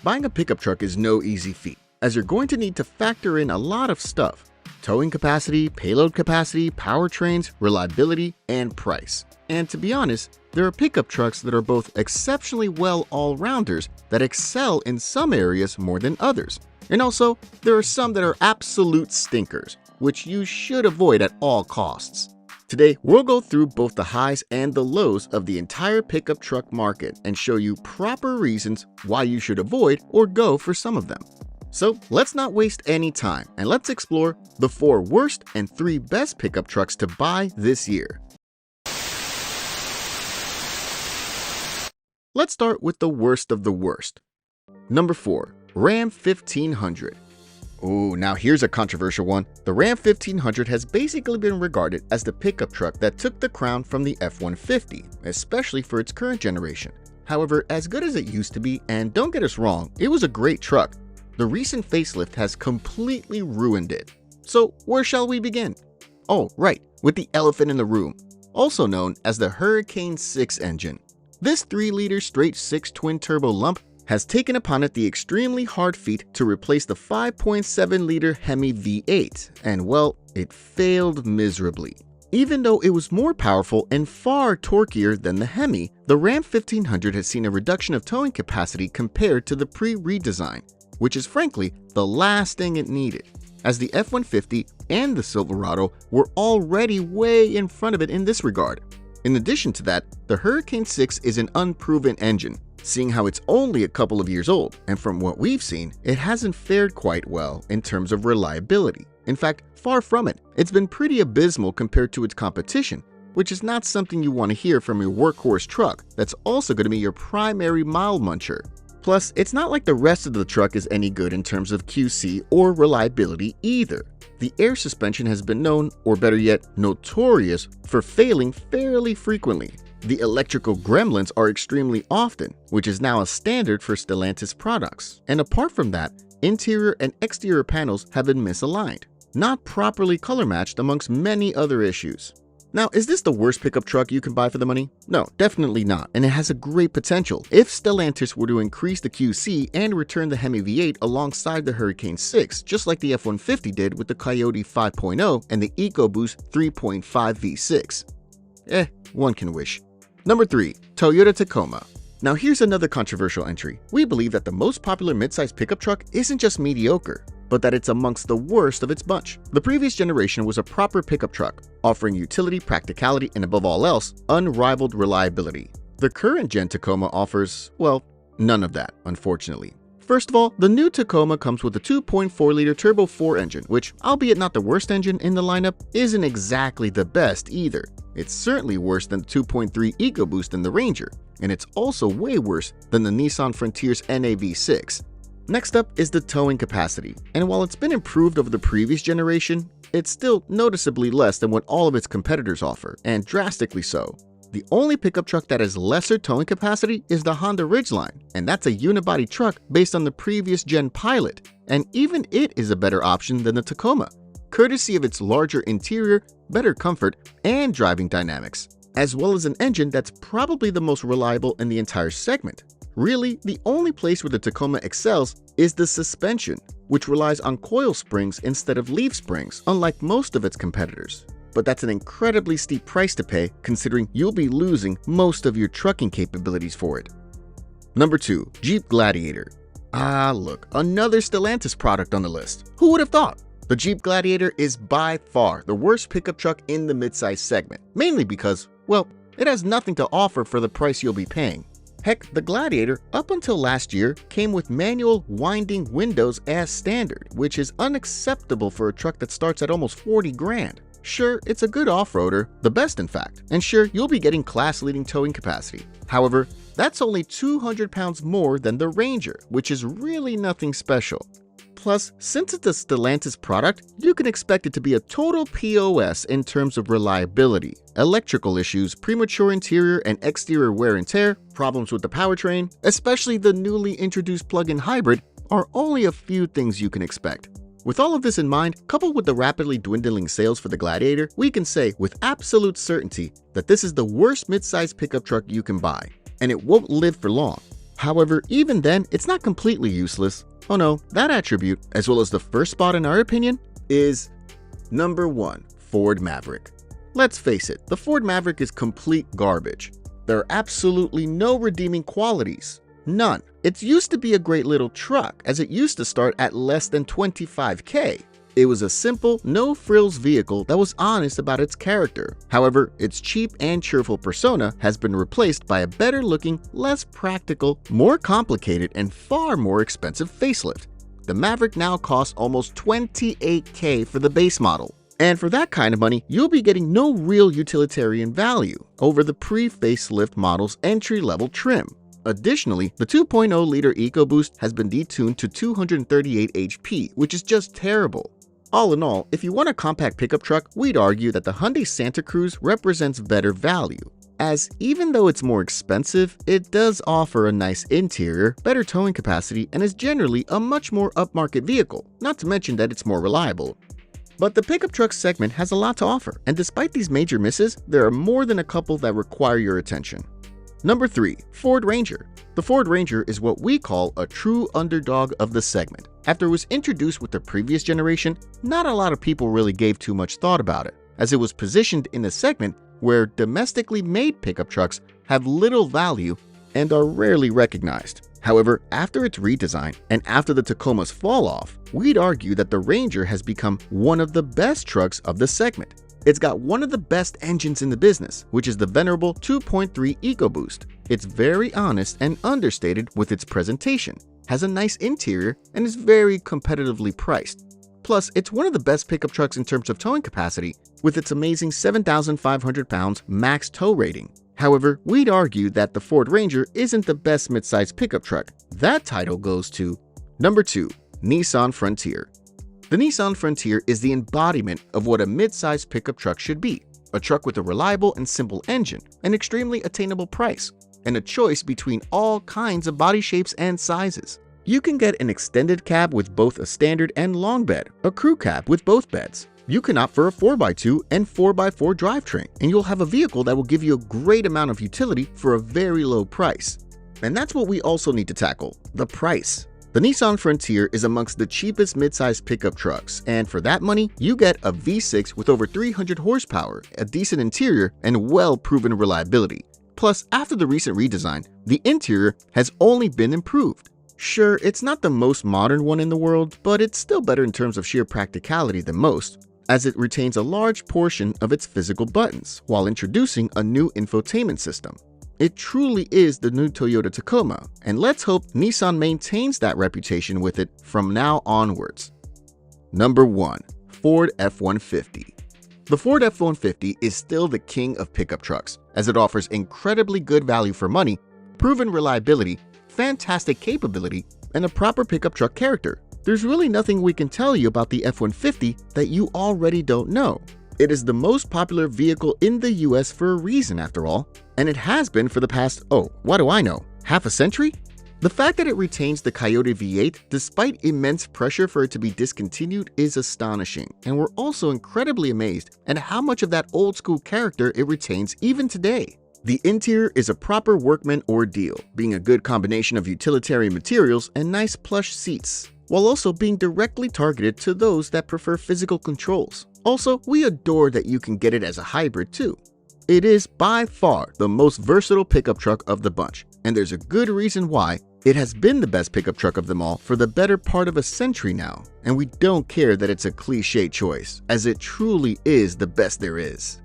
Buying a pickup truck is no easy feat, as you're going to need to factor in a lot of stuff: towing capacity, payload capacity, powertrains, reliability, and price. And to be honest, there are pickup trucks that are both exceptionally well all-rounders that excel in some areas more than others. And also, there are some that are absolute stinkers, which you should avoid at all costs. Today, we'll go through both the highs and the lows of the entire pickup truck market and show you proper reasons why you should avoid or go for some of them. So let's not waste any time and let's explore the 4 worst and 3 best pickup trucks to buy this year. Let's start with the worst of the worst. Number 4. Ram 1500. Ooh, now here's a controversial one. The Ram 1500 has basically been regarded as the pickup truck that took the crown from the F-150, especially for its current generation. However, as good as it used to be, and don't get us wrong, it was a great truck, the recent facelift has completely ruined it. So where shall we begin? Oh, right, with the elephant in the room, also known as the Hurricane 6 engine. This 3-liter straight-6 twin-turbo lump has taken upon it the extremely hard feat to replace the 5.7-liter Hemi V8, and well, it failed miserably. Even though it was more powerful and far torquier than the Hemi, the Ram 1500 has seen a reduction of towing capacity compared to the pre-redesign, which is frankly the last thing it needed, as the F-150 and the Silverado were already way in front of it in this regard. In addition to that, the Hurricane 6 is an unproven engine, seeing how it's only a couple of years old, and from what we've seen, it hasn't fared quite well in terms of reliability. In fact, far from it, it's been pretty abysmal compared to its competition, which is not something you want to hear from your workhorse truck that's also going to be your primary mile muncher. Plus, it's not like the rest of the truck is any good in terms of QC or reliability either. The air suspension has been known, or better yet, notorious, for failing fairly frequently. The electrical gremlins are extremely often, which is now a standard for Stellantis products. And apart from that, interior and exterior panels have been misaligned, not properly color matched amongst many other issues. Now, is this the worst pickup truck you can buy for the money? No, definitely not, and it has a great potential if Stellantis were to increase the QC and return the Hemi V8 alongside the Hurricane 6, just like the F-150 did with the Coyote 5.0 and the EcoBoost 3.5 V6. One can wish. Number 3. Toyota Tacoma. Now here's another controversial entry. We believe that the most popular midsize pickup truck isn't just mediocre, but that it's amongst the worst of its bunch. The previous generation was a proper pickup truck, offering utility, practicality, and above all else, unrivaled reliability. The current gen Tacoma offers, well, none of that, unfortunately. First of all, the new Tacoma comes with a 2.4-liter Turbo 4 engine, which, albeit not the worst engine in the lineup, isn't exactly the best either. It's certainly worse than the 2.3 EcoBoost in the Ranger, and it's also way worse than the Nissan Frontier's NAV6. Next up is the towing capacity, and while it's been improved over the previous generation, it's still noticeably less than what all of its competitors offer, and drastically so. The only pickup truck that has lesser towing capacity is the Honda Ridgeline, and that's a unibody truck based on the previous gen Pilot, and even it is a better option than the Tacoma, courtesy of its larger interior, better comfort, and driving dynamics, as well as an engine that's probably the most reliable in the entire segment. Really, the only place where the Tacoma excels is the suspension, which relies on coil springs instead of leaf springs, unlike most of its competitors. But that's an incredibly steep price to pay, considering you'll be losing most of your trucking capabilities for it. Number 2. Jeep Gladiator. Look, another Stellantis product on the list. Who would have thought? The Jeep Gladiator is by far the worst pickup truck in the midsize segment, mainly because, well, it has nothing to offer for the price you'll be paying. Heck, the Gladiator, up until last year, came with manual winding windows as standard, which is unacceptable for a truck that starts at almost 40 grand. Sure, it's a good off-roader, the best in fact, and sure, you'll be getting class-leading towing capacity. However, that's only 200 pounds more than the Ranger, which is really nothing special. Plus, since it's a Stellantis product, you can expect it to be a total POS in terms of reliability, electrical issues, premature interior and exterior wear and tear, problems with the powertrain, especially the newly introduced plug-in hybrid, are only a few things you can expect. With all of this in mind, coupled with the rapidly dwindling sales for the Gladiator, we can say with absolute certainty that this is the worst midsize pickup truck you can buy, and it won't live for long. However, even then, it's not completely useless. Oh no, that attribute, as well as the first spot in our opinion, is number 1, Ford Maverick. Let's face it, the Ford Maverick is complete garbage. There are absolutely no redeeming qualities. None. It used to be a great little truck, as it used to start at less than $25,000. It was a simple, no-frills vehicle that was honest about its character. However, its cheap and cheerful persona has been replaced by a better-looking, less practical, more complicated, and far more expensive facelift. The Maverick now costs almost $28,000 for the base model. And for that kind of money, you'll be getting no real utilitarian value over the pre-facelift model's entry-level trim. Additionally, the 2.0-liter EcoBoost has been detuned to 238 HP, which is just terrible. All in all, if you want a compact pickup truck, we'd argue that the Hyundai Santa Cruz represents better value, as even though it's more expensive, it does offer a nice interior, better towing capacity, and is generally a much more upmarket vehicle, not to mention that it's more reliable. But the pickup truck segment has a lot to offer, and despite these major misses, there are more than a couple that require your attention. Number 3, Ford Ranger. The Ford Ranger is what we call a true underdog of the segment. After it was introduced with the previous generation, not a lot of people really gave too much thought about it, as it was positioned in a segment where domestically made pickup trucks have little value and are rarely recognized. However, after its redesign and after the Tacoma's fall off, we'd argue that the Ranger has become one of the best trucks of the segment. It's got one of the best engines in the business, which is the venerable 2.3 EcoBoost. It's very honest and understated with its presentation, has a nice interior, and is very competitively priced. Plus, it's one of the best pickup trucks in terms of towing capacity, with its amazing 7,500 pounds max tow rating. However, we'd argue that the Ford Ranger isn't the best midsize pickup truck. That title goes to number 2, Nissan Frontier. The Nissan Frontier is the embodiment of what a mid-size pickup truck should be, a truck with a reliable and simple engine, an extremely attainable price, and a choice between all kinds of body shapes and sizes. You can get an extended cab with both a standard and long bed, a crew cab with both beds. You can opt for a 4x2 and 4x4 drivetrain, and you'll have a vehicle that will give you a great amount of utility for a very low price. And that's what we also need to tackle, the price. The Nissan Frontier is amongst the cheapest midsize pickup trucks, and for that money, you get a V6 with over 300 horsepower, a decent interior, and well-proven reliability. Plus, after the recent redesign, the interior has only been improved. Sure, it's not the most modern one in the world, but it's still better in terms of sheer practicality than most, as it retains a large portion of its physical buttons, while introducing a new infotainment system. It truly is the new Toyota Tacoma, and let's hope Nissan maintains that reputation with it from now onwards. Number 1, Ford F-150. The Ford F-150 is still the king of pickup trucks, as it offers incredibly good value for money, proven reliability, fantastic capability, and a proper pickup truck character. There's really nothing we can tell you about the F-150 that you already don't know. It is the most popular vehicle in the US for a reason after all, and it has been for the past, what do I know, half a century? The fact that it retains the Coyote V8 despite immense pressure for it to be discontinued is astonishing, and we're also incredibly amazed at how much of that old school character it retains even today. The interior is a proper workman ordeal, being a good combination of utilitarian materials and nice plush seats, while also being directly targeted to those that prefer physical controls. Also, we adore that you can get it as a hybrid too. It is by far the most versatile pickup truck of the bunch, and there's a good reason why. It has been the best pickup truck of them all for the better part of a century now, and we don't care that it's a cliche choice, as it truly is the best there is.